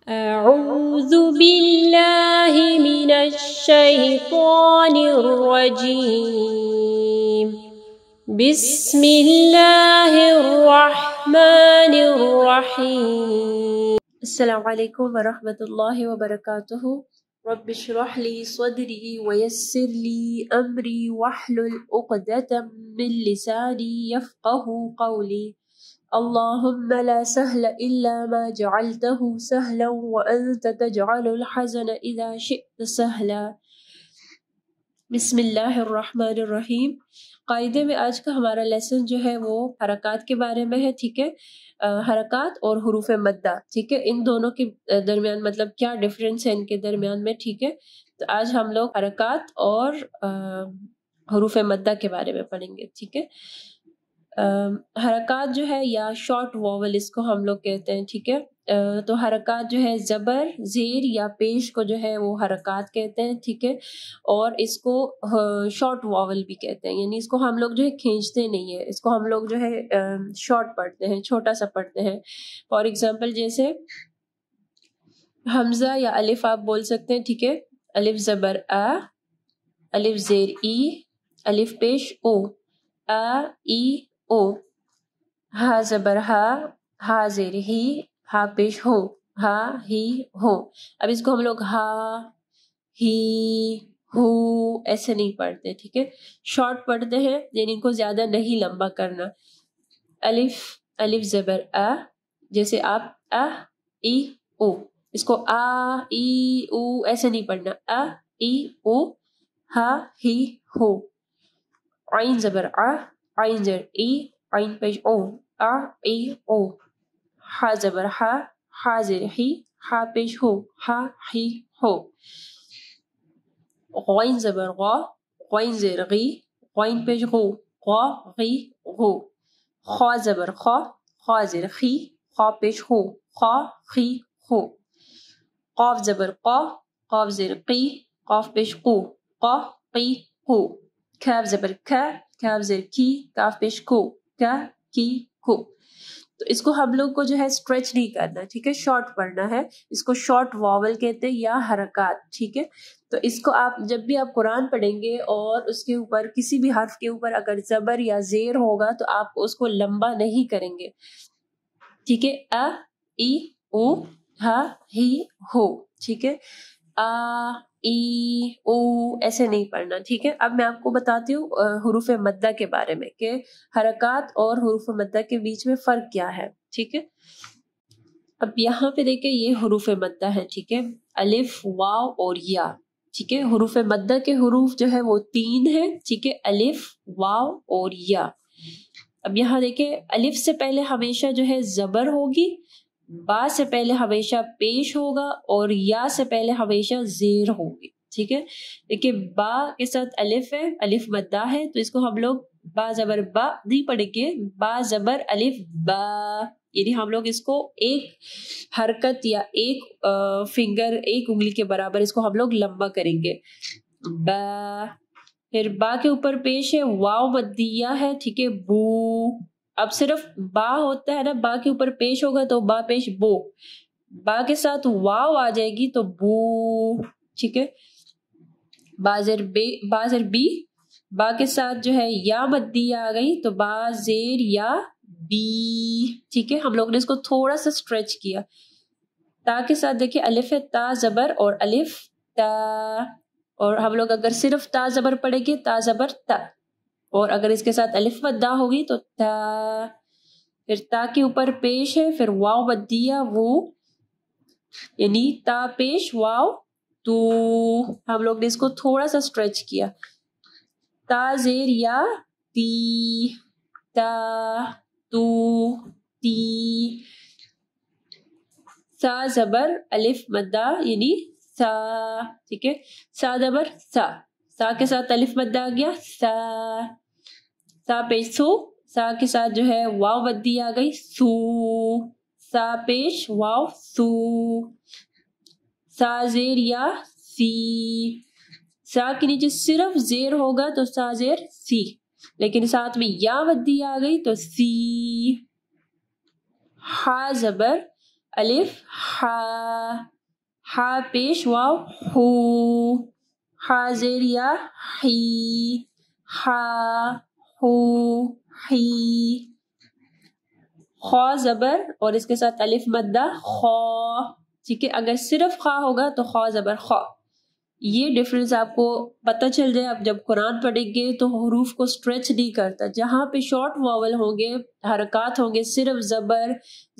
أعوذ بالله من الشيطان الرجيم بسم الله الرحمن الرحيم السلام علیکم ورحمۃ اللہ وبرکاتہ رب اشرح لي صدری ويسر لي امری واحلل عقدۃ من لسانی يفقهوا قولی اللهم لا سهل إلا ما جعلته سهلا وأنت تجعل الحزن إذا شئت سهلا. بسم اللہ الرحمن الرحیم. قاعدے میں آج کا ہمارا لیسن جو ہے وہ حرکات کے بارے میں ہے. ٹھیک ہے، حرکات اور حروف مدہ. ٹھیک ہے، ان دونوں کے درمیان مطلب کیا ڈفرینس ہے ان کے درمیان میں. ٹھیک ہے، تو آج ہم لوگ حرکات اور حروف مدہ کے بارے میں پڑھیں گے. ٹھیک ہے، حرکات جو ہے یا شارٹ واول اس کو ہم لوگ کہتے ہیں. ٹھیک ہے، تو حرکات جو ہے زبر زیر یا پیش کو جو ہے وہ حرکات کہتے ہیں. ٹھیک ہے، اور اس کو شارٹ واول بھی کہتے ہیں، یعنی اس کو ہم لوگ جو ہے کھینچتے نہیں ہیں، اس کو ہم لوگ جو ہے شارٹ پڑھتے ہیں، چھوٹا سا پڑھتے ہیں. فار ایگزامپل جیسے حمزہ یا الف آپ بول سکتے ہیں. ٹھیک ہے، الف زبر آ، الف زیر ای، الف پیش او، آ ای او، ہا زبر ہا، ہا زیر ہی، ہا پیش ہو، ہا ہی ہو. اب اس کو ہم لوگ ہا ہی ہو ایسے نہیں پڑھتے. ٹھیک ہے، شارٹ پڑھتے ہیں، یعنی ان کو زیادہ نہیں لمبا کرنا. الف، الف زبر آ، جیسے آپ آ ای او، اس کو آ ای او ایسے نہیں پڑھنا. آ ای او، ہا ہی ہو. عین زبر آ، عین زیر ای، عین پیش او، آ ای او. ہا زبر ہا، ہا زیر ہی، ہا پیش ہو، ہا ہی ہو. غین زبر غا، غین زیر غی، غین پیش غو، غا غی غو. خا زبر خا، خا زیر خی، خا پیش ہو، خا خی ہو. قاف زبر قا، قاف زیر قی، قاف پیش قو، قا قی ہو. کاف زبر کا، کاف زیر کی، کاف پیش کو، کا کی کو. تو اس کو ہم لوگ کو جو ہے اسٹریچ نہیں کرنا. ٹھیک ہے، شارٹ پڑھنا ہے. اس کو شارٹ واول کہتے ہیں یا حرکات. ٹھیک ہے، تو اس کو آپ جب بھی آپ قرآن پڑھیں گے اور اس کے اوپر کسی بھی حرف کے اوپر اگر زبر یا زیر ہوگا تو آپ اس کو لمبا نہیں کریں گے. ٹھیک ہے، ا ای او، ہا ہی ہو. ٹھیک ہے، آ ای او ایسے نہیں پڑھنا. ٹھیک ہے، اب میں آپ کو بتاتی ہوں حروف مدہ کے بارے میں کہ حرکات اور حروف مدہ کے بیچ میں فرق کیا ہے. ٹھیک ہے، اب یہاں پہ دیکھیں یہ حروف مدہ ہے. ٹھیک ہے، الف، واو اور یا. ٹھیک ہے، حروف مدہ کے حروف جو ہے وہ 3 ہیں. ٹھیک ہے، الف، واو اور یا. اب یہاں دیکھیں الف سے پہلے ہمیشہ جو ہے زبر ہوگی، با سے پہلے ہمیشہ پیش ہوگا اور یا سے پہلے ہمیشہ زیر ہوگی. ٹھیک ہے، دیکھیں با کے ساتھ الف ہے، الف مدہ ہے، تو اس کو ہم لوگ با زبر با نہیں پڑھیں گے، با زبر الف با، یعنی ہم لوگ اس کو ایک حرکت یا ایک فنگر، ایک انگلی کے برابر اس کو ہم لوگ لمبا کریں گے. با. پھر با کے اوپر پیش ہے واو مدیہ ہے. ٹھیک ہے، بو. اب صرف با ہوتا ہے نا، با کے اوپر پیش ہوگا تو با پیش بو، با کے ساتھ واو آ جائے گی تو بو. ٹھیک ہے، با زیر بی، با زیر بی، با کے ساتھ جو ہے یا مدیہ آ گئی تو با زیر یا بی. ٹھیک ہے، ہم لوگ نے اس کو تھوڑا سا اسٹریچ کیا. تا کے ساتھ دیکھیں الف ہے، تا زبر اور الف تا، اور ہم لوگ اگر صرف تا زبر پڑھیں گے تا زبر تا، اور اگر اس کے ساتھ الف مدہ ہوگی تو تا. پھر تا کے اوپر پیش ہے، پھر واو مدیہ وہ، یعنی تا پیش واو تو. ہم لوگ نے اس کو تھوڑا سا اسٹریچ کیا. تا زیر یا تی، تا تو تی. سا زبر الف مدہ یعنی سا. ٹھیک ہے، سا زبر سا، سا کے ساتھ الف مدہ آ گیا سا. سا پیش سو، سا کے ساتھ جو ہے واو مدی آ گئی سو، سا پیش واو سو. سا زیر یا سی، سا کے نیچے صرف زیر ہوگا تو سا زیر سی، لیکن ساتھ میں یا مدی آ گئی تو سی. ہا زبر الف ہا، ہا پیش واو ہو، ہا زیر یا ہی، ہا ہو ہی. خا زبر اور اس کے ساتھ الف مدہ خا. ٹھیک ہے، اگر صرف خا ہوگا تو خا زبر خا. یہ ڈفرنس آپ کو پتہ چل جائے. اب جب قرآن پڑھیں گے تو حروف کو سٹریچ نہیں کرتا. جہاں پہ شارٹ واول ہوں گے، حرکات ہوں گے، صرف زبر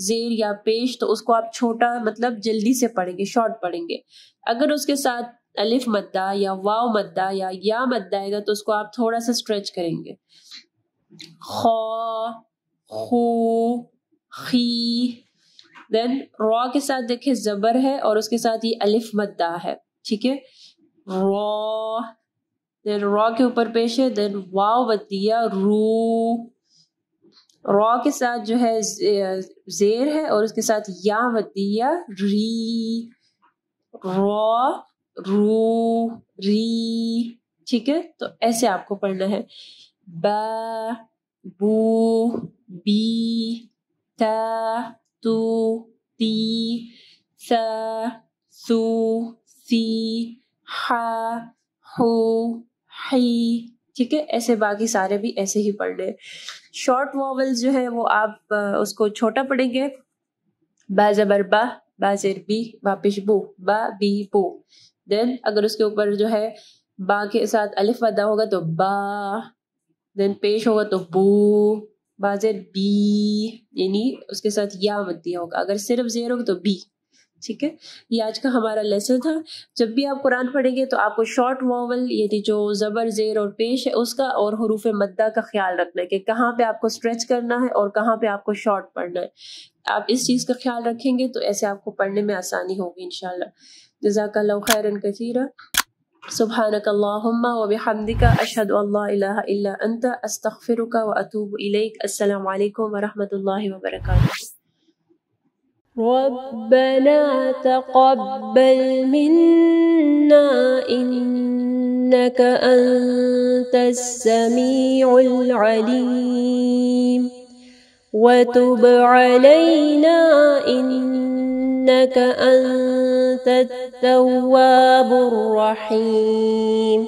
زیر یا پیش، تو اس کو آپ چھوٹا مطلب جلدی سے پڑھیں گے، شارٹ پڑھیں گے. اگر اس کے ساتھ الف مدہ یا واو مدہ یا مدہ آئے گا تو اس کو آپ تھوڑا سا سٹریچ کریں گے. خا، خو، خی. دین را کے ساتھ دیکھیں زبر ہے اور اس کے ساتھ یہ الف مدہ ہے. ٹھیک ہے، را، دین را کے اوپر پیش ہے، دین واو مدیہ رو. را کے ساتھ جو ہے زیر ہے اور اس کے ساتھ یا مدیہ ری. را رو ری. ٹھیک ہے، تو ایسے آپ کو پڑھنا ہے. با، بو، بی، تا، تو، تی، سا، سو، سی، ہا، ہو، ہی. ٹھیک ہے، ایسے باقی سارے بھی ایسے ہی پڑھنے. شارٹ واولز جو ہے وہ آپ اس کو چھوٹا پڑھیں گے. با زبر با، با زیر بی، با پیش بو، با بی بو. دین اگر اس کے اوپر جو ہے با کے ساتھ الف مدہ ہوگا تو با، دین پیش ہوگا تو بو، با زیر بی، یعنی اس کے ساتھ یا مدیہ ہوگا. اگر صرف زیر ہوگا تو بی. ٹھیک ہے، یہ آج کا ہمارا لیسن تھا. جب بھی آپ قرآن پڑھیں گے تو آپ کو شارٹ واول یعنی جو زبر زیر اور پیش ہے اس کا اور حروف مدہ کا خیال رکھنا ہے کہ کہاں پہ آپ کو اسٹریچ کرنا ہے اور کہاں پہ آپ کو شارٹ پڑھنا ہے. آپ اس چیز کا خیال رکھیں گے تو ایسے آپ کو پڑھنے میں آسانی ہوگی انشاءاللہ. جزاک اللہ خیرا کثیرا. سبحانک اللہم وبحمدک، اشہد ان لا الہ الا انت، استغفرک واتوب الیک. السلام علیکم ورحمۃ اللہ وبرکاتہ. ربنا تقبل منا انك انت السميع العليم وتب علينا انك انت التواب الرحيم.